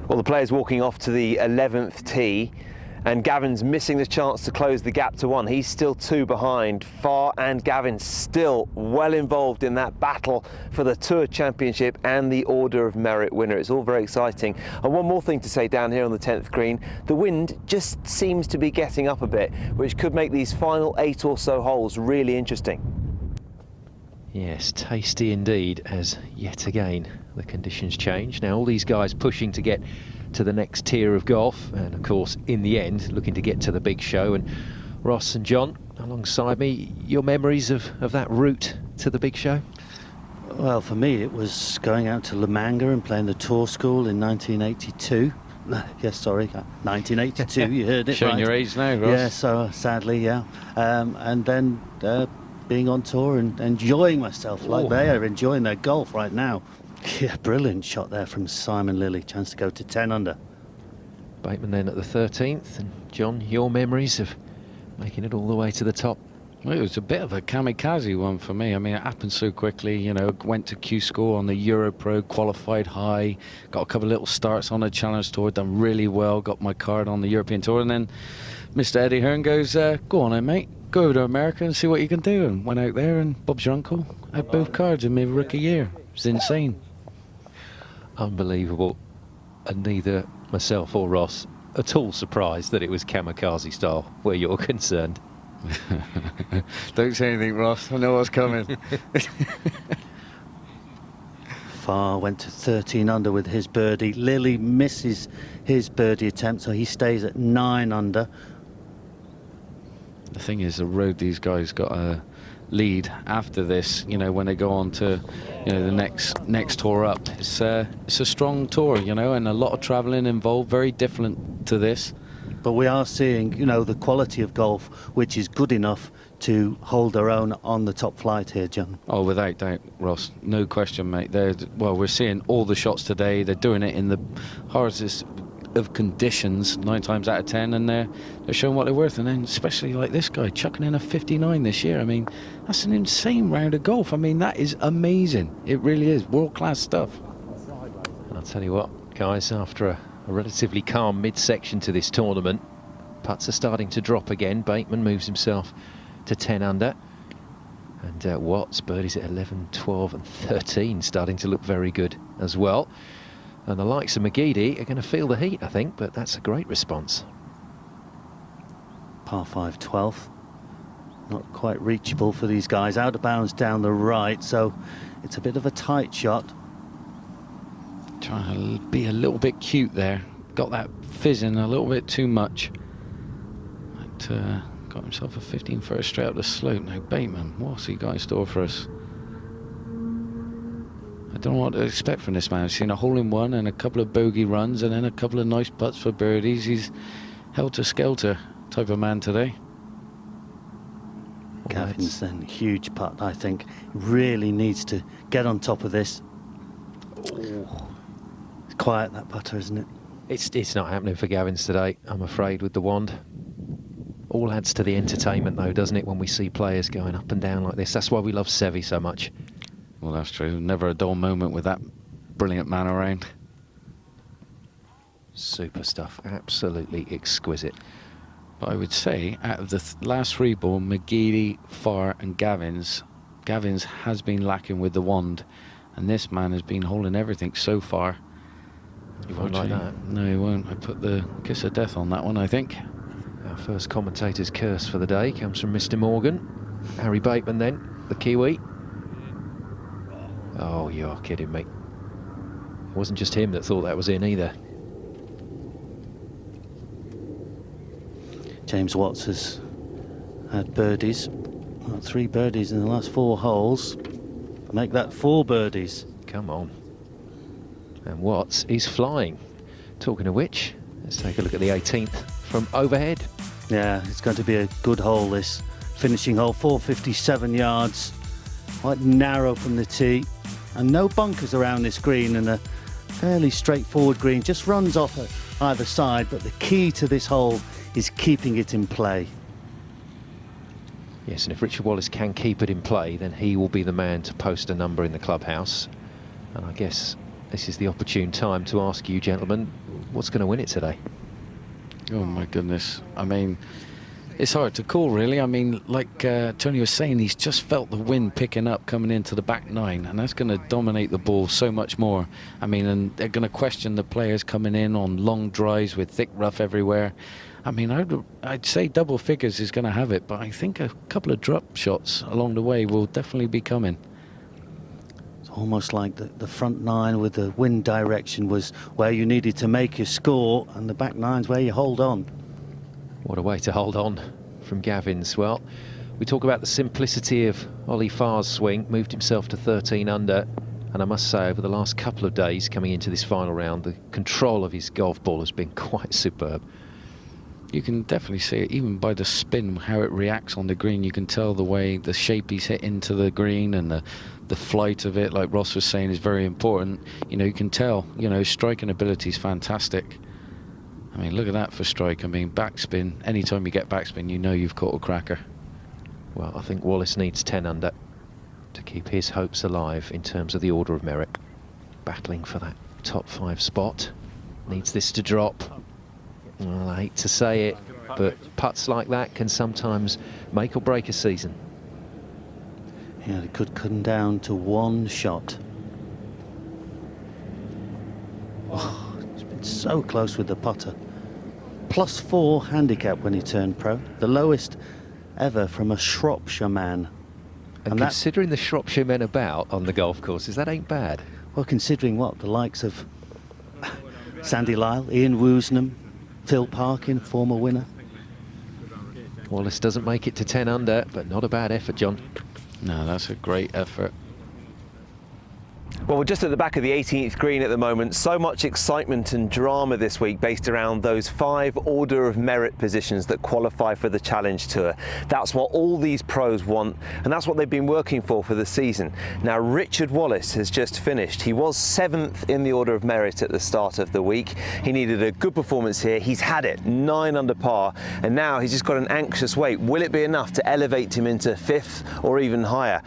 Well, the player's walking off to the 11th tee, and Gavin's missing the chance to close the gap to 1. He's still 2 behind. Farr and Gavin still well involved in that battle for the Tour Championship and the Order of Merit winner. It's all very exciting. And one more thing to say down here on the 10th green, the wind just seems to be getting up a bit, which could make these final 8 or so holes really interesting. Yes, tasty indeed, as yet again the conditions change. Now all these guys pushing to get to the next tier of golf, and of course in the end looking to get to the big show. And Ross and John alongside me, your memories of that route to the big show? Well, for me it was going out to La Manga and playing the tour school in 1982. Yes, sorry, 1982, you heard it. Showing right. your age now, Ross. Yeah, so sadly, yeah. And then being on tour and enjoying myself like they are enjoying their golf right now. Yeah, brilliant shot there from Simon Lilly. Chance to go to 10 under. Bateman then at the 13th. And John, your memories of making it all the way to the top? Well, it was a bit of a kamikaze one for me. I mean, it happened so quickly. You know, went to Q School on the EuroPro, qualified high, got a couple of little starts on the Challenge Tour, done really well, got my card on the European Tour, and then Mr. Eddie Hearn goes, go on then, mate. Go over to America and see what you can do. And went out there, and Bob's your uncle had both cards in my rookie year. It's insane. Unbelievable. And neither myself or Ross at all surprised that it was kamikaze style where you're concerned. Don't say anything, Ross. I know what's coming. Farr went to 13 under with his birdie. Lilly misses his birdie attempt, so he stays at 9 under. The thing is, the road these guys got a lead after this, you know, when they go on to, you know, the next tour up. It's a strong tour, you know, and a lot of travelling involved, very different to this. But we are seeing, you know, the quality of golf, which is good enough to hold their own on the top flight here, John. Oh, without doubt, Ross. No question, mate. Well, we're seeing all the shots today. They're doing it in the hardest of conditions 9 times out of 10, and they're showing what they're worth. And then especially like this guy chucking in a 59 this year. I mean, that's an insane round of golf. I mean, that is amazing. It really is world-class stuff. And I'll tell you what, guys, after a relatively calm midsection to this tournament, putts are starting to drop again. Bateman moves himself to 10 under, and Watts birdies at 11, 12 and 13, starting to look very good as well. And the likes of McGeady are going to feel the heat, I think, but that's a great response. Par 5 12th. Not quite reachable for these guys. Out of bounds down the right, so it's a bit of a tight shot. Trying to be a little bit cute there. Got that fizzing a little bit too much. But, got himself a 15 first straight up the slope. Now Bateman, what's he got in store for us? I don't know what to expect from this man. I've seen a hole-in-one and a couple of bogey runs and then a couple of nice putts for birdies. He's helter-skelter type of man today. Gavin's then huge putt, I think. Really needs to get on top of this. Oh. It's quiet, that putter, isn't it? It's not happening for Gavin's today, I'm afraid, with the wand. All adds to the entertainment, though, doesn't it, when we see players going up and down like this? That's why we love Seve so much. Well, that's true. Never a dull moment with that brilliant man around. Super stuff. Absolutely exquisite. But I would say, out of the last 3 ball, McGeady, Farr and Gavin's has been lacking with the wand. And this man has been holding everything so far. You won't like that. No, he won't. I put the kiss of death on that one, I think. Our first commentator's curse for the day comes from Mr. Morgan. Harry Bateman then, the Kiwi. Oh, you're kidding me. It wasn't just him that thought that was in either. James Watts has had birdies. 3 birdies in the last 4 holes. Make that 4 birdies. Come on. And Watts is flying. Talking of which, let's take a look at the 18th from overhead. Yeah, it's going to be a good hole, this finishing hole. 457 yards. Quite narrow from the tee. And no bunkers around this green, and a fairly straightforward green. Just runs off at either side, but the key to this hole is keeping it in play. Yes, and if Richard Wallace can keep it in play, then he will be the man to post a number in the clubhouse. And I guess this is the opportune time to ask you, gentlemen, what's going to win it today? Oh my goodness. I mean, it's hard to call, really. I mean, like Tony was saying, he's just felt the wind picking up coming into the back nine, and that's going to dominate the ball so much more. I mean, and they're going to question the players coming in on long drives with thick rough everywhere. I mean, I'd say double figures is going to have it, but I think a couple of drop shots along the way will definitely be coming. It's almost like the front nine with the wind direction was where you needed to make your score, and the back nine's where you hold on. What a way to hold on from Gavin's. Well, we talk about the simplicity of Ollie Farr's swing, moved himself to 13 under, and I must say over the last couple of days coming into this final round, the control of his golf ball has been quite superb. You can definitely see it, even by the spin, how it reacts on the green. You can tell the way, the shape he's hit into the green, and the flight of it, like Ross was saying, is very important. You know, you can tell, you know, striking ability is fantastic. I mean, look at that for strike. I mean, backspin, anytime you get backspin, you know you've caught a cracker. Well, I think Wallace needs 10 under to keep his hopes alive in terms of the order of merit. Battling for that top 5 spot. Needs this to drop. Well, I hate to say it, but putts like that can sometimes make or break a season. Yeah, it could come down to one shot. Oh, it's been so close with the putter. +4 handicap when he turned pro, the lowest ever from a Shropshire man. And considering the Shropshire men about on the golf courses, that ain't bad. Well, considering what the likes of Sandy Lyle, Ian Woosnam, Phil Parkin, former winner. Wallace doesn't make it to 10 under, but not a bad effort, John. No, that's a great effort. Well, we're just at the back of the 18th green at the moment. So much excitement and drama this week based around those 5 order of merit positions that qualify for the Challenge Tour. That's what all these pros want, and that's what they've been working for the season. Now, Richard Wallace has just finished. He was 7th in the order of merit at the start of the week. He needed a good performance here. He's had it, 9 under par, and now he's just got an anxious wait. Will it be enough to elevate him into 5th or even higher?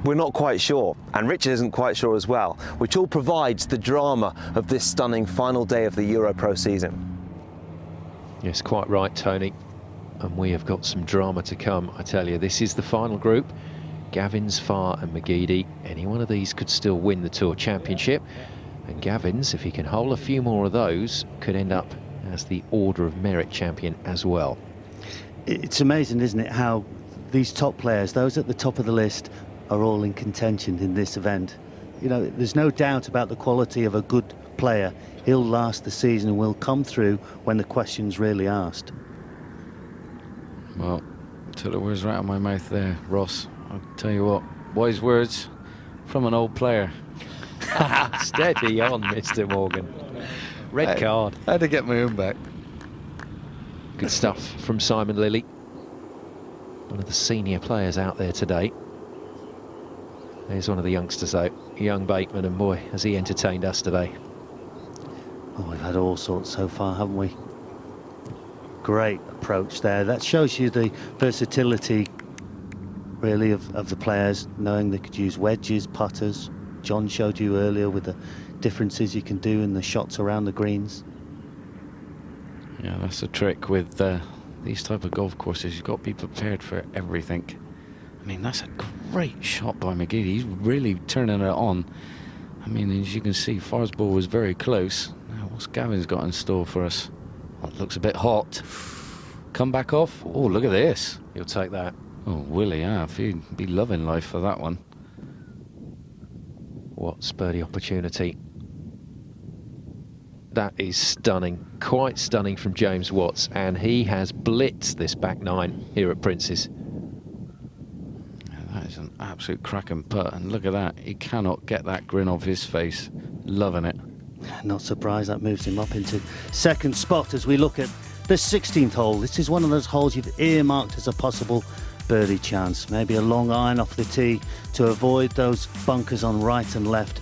We're not quite sure, and Richard isn't quite sure as well, which all provides the drama of this stunning final day of the EuroPro season. Yes, quite right, Tony. And we have got some drama to come, I tell you. This is the final group. Gavins, Farr and McGeady. Any one of these could still win the Tour Championship. And Gavins, if he can hold a few more of those, could end up as the Order of Merit champion as well. It's amazing, isn't it, how these top players, those at the top of the list, are all in contention in this event. You know, there's no doubt about the quality of a good player. He'll last the season and will come through when the question's really asked. Well, took the words right out of my mouth there, Ross. I'll tell you what, wise words from an old player. Steady on, Mr. Morgan. Red card. I had to get my own back. Good stuff from Simon Lilly, one of the senior players out there today. There's one of the youngsters though, young Bateman, and boy, has he entertained us today. Oh, we've had all sorts so far, haven't we? Great approach there. That shows you the versatility, really, of the players, knowing they could use wedges, putters. John showed you earlier with the differences you can do in the shots around the greens. Yeah, that's the trick with these type of golf courses. You've got to be prepared for everything. I mean, that's a great shot by McGeady. He's really turning it on. I mean, as you can see, Farr's ball was very close. Now, what's Gavin's got in store for us? Oh, it looks a bit hot. Come back off. Oh, look at this. He'll take that. Oh, will he have? He'd be loving life for that one. What birdie opportunity. That is stunning, quite stunning from James Watts, and he has blitzed this back nine here at Prince's. That is an absolute cracking putt, and look at that. He cannot get that grin off his face. Loving it. Not surprised that moves him up into second spot as we look at the 16th hole. This is one of those holes you've earmarked as a possible birdie chance. Maybe a long iron off the tee to avoid those bunkers on right and left.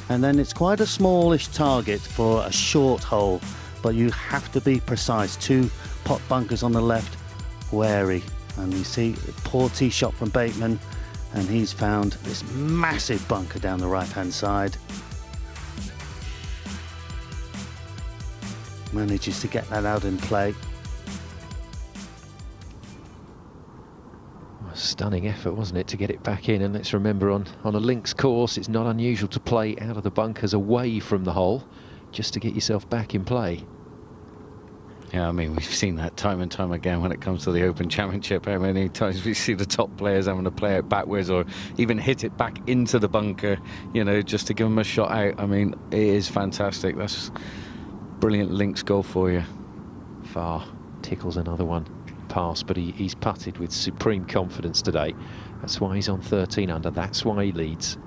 And then it's quite a smallish target for a short hole, but you have to be precise. 2 pot bunkers on the left, wary. And you see a poor tee shot from Bateman, and he's found this massive bunker down the right-hand side. Manages to get that out in play. A stunning effort, wasn't it, to get it back in? And let's remember, on a links course, it's not unusual to play out of the bunkers away from the hole, just to get yourself back in play. Yeah, I mean, we've seen that time and time again when it comes to the Open Championship. How many times we see the top players having to play it backwards or even hit it back into the bunker, you know, just to give them a shot out. I mean, it is fantastic. That's brilliant links goal for you. Far tickles another one past, but he's putted with supreme confidence today. That's why he's on 13 under. That's why he leads.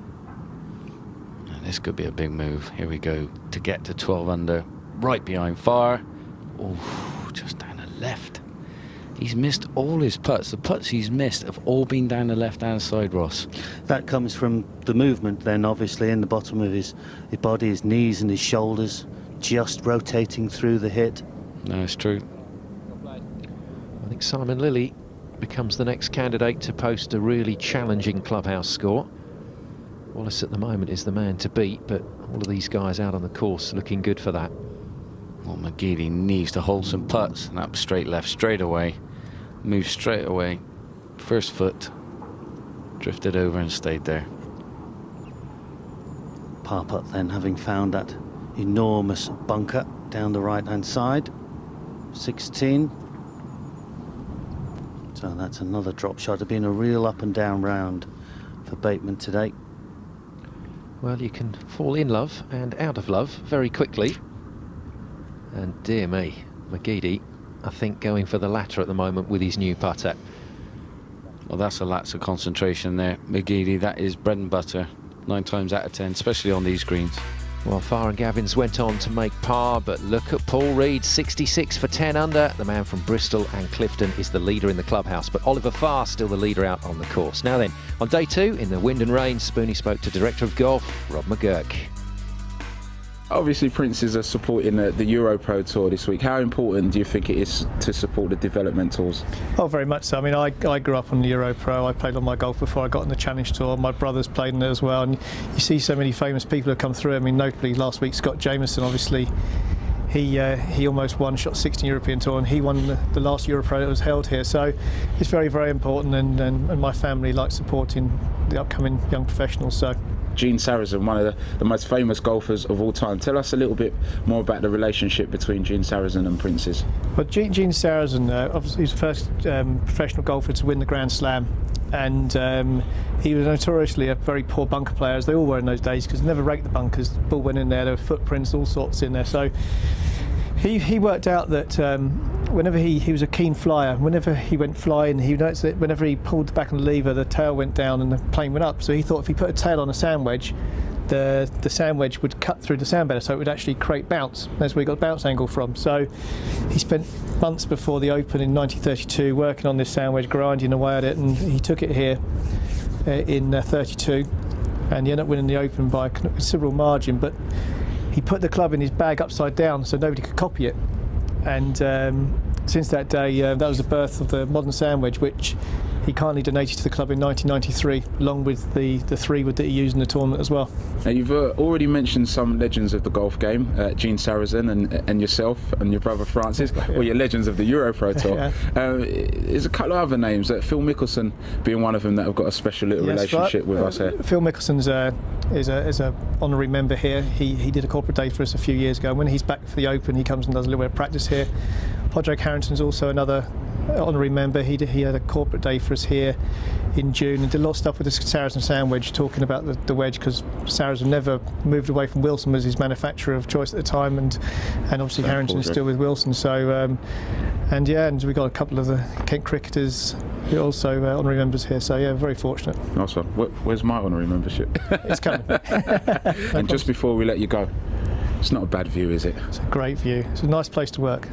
And this could be a big move. Here we go to get to 12 under, right behind Far. Oh, just down the left. He's missed all his putts. The putts he's missed have all been down the left-hand side, Ross. That comes from the movement then, obviously, in the bottom of his body, his knees and his shoulders, just rotating through the hit. No, it's true. I think Simon Lilly becomes the next candidate to post a really challenging clubhouse score. Wallace at the moment is the man to beat, but all of these guys out on the course looking good for that. Well, McGeady needs to hold some putts, and up straight left, straight away. Move straight away. First foot. Drifted over and stayed there. Par putt then, having found that enormous bunker down the right-hand side. 16. So that's another drop shot. It's been a real up and down round for Bateman today. Well, you can fall in love and out of love very quickly. And dear me, McGeady, I think, going for the latter at the moment with his new putter. Well, that's a lapse of concentration there. McGeady, that is bread and butter, 9 times out of 10, especially on these greens. Well, Farr and Gavins went on to make par, but look at Paul Reed, 66 for 10 under. The man from Bristol and Clifton is the leader in the clubhouse, but Oliver Farr still the leader out on the course. Now then, on day 2, in the wind and rain, Spoony spoke to Director of Golf, Rob McGurk. Obviously, Princes are supporting the EuroPro Tour this week. How important do you think it is to support the development tours? Oh, very much so. I mean, I grew up on the EuroPro. I played on my golf before I got on the Challenge Tour. My brothers played in it as well. And you see so many famous people who come through. I mean, notably last week, Scott Jameson, obviously, he almost won, shot 16 European Tour, and he won the last EuroPro that was held here. So it's very, very important, and my family likes supporting the upcoming young professionals. So. Gene Sarazen, one of the most famous golfers of all time. Tell us a little bit more about the relationship between Gene Sarazen and Princes. Well, Gene Sarazen, obviously, he's the first professional golfer to win the Grand Slam, and he was notoriously a very poor bunker player, as they all were in those days, because they never raked the bunkers. The ball went in there were footprints, all sorts in there. So he worked out that whenever he was a keen flyer, whenever he went flying, he noticed that whenever he pulled the back on the lever, the tail went down and the plane went up. So he thought if he put a tail on a sand wedge, the sand wedge would cut through the sand better, so it would actually create bounce. That's where he got the bounce angle from. So he spent months before the Open in 1932 working on this sand wedge, grinding away at it, and he took it here in 32, and he ended up winning the Open by a considerable margin. But he put the club in his bag upside down so nobody could copy it. And since that day, that was the birth of the modern sand wedge, which he kindly donated to the club in 1993, along with the 3-wood that he used in the tournament as well. Now, you've already mentioned some legends of the golf game, Gene Sarazen and yourself and your brother Francis, or your legends of the EuroPro Tour. Yeah. There's a couple of other names, Phil Mickelson being one of them, that have got a special little relationship with us here. Phil Mickelson's is a honorary member here. He did a corporate day for us a few years ago. When he's back for the Open, he comes and does a little bit of practice here. Podrick Harrington's also another honorary member. He had a corporate day for us here in June and did a lot of stuff with the Sarazen sand wedge, talking about the wedge, because Sarazen never moved away from Wilson as his manufacturer of choice at the time, and obviously Harrington's still with Wilson. So and we got a couple of the Kent cricketers who are also honorary members here. So yeah, very fortunate. Nice one. Where's my honorary membership? It's coming. And just before we let you go, it's not a bad view, is it? It's a great view. It's a nice place to work.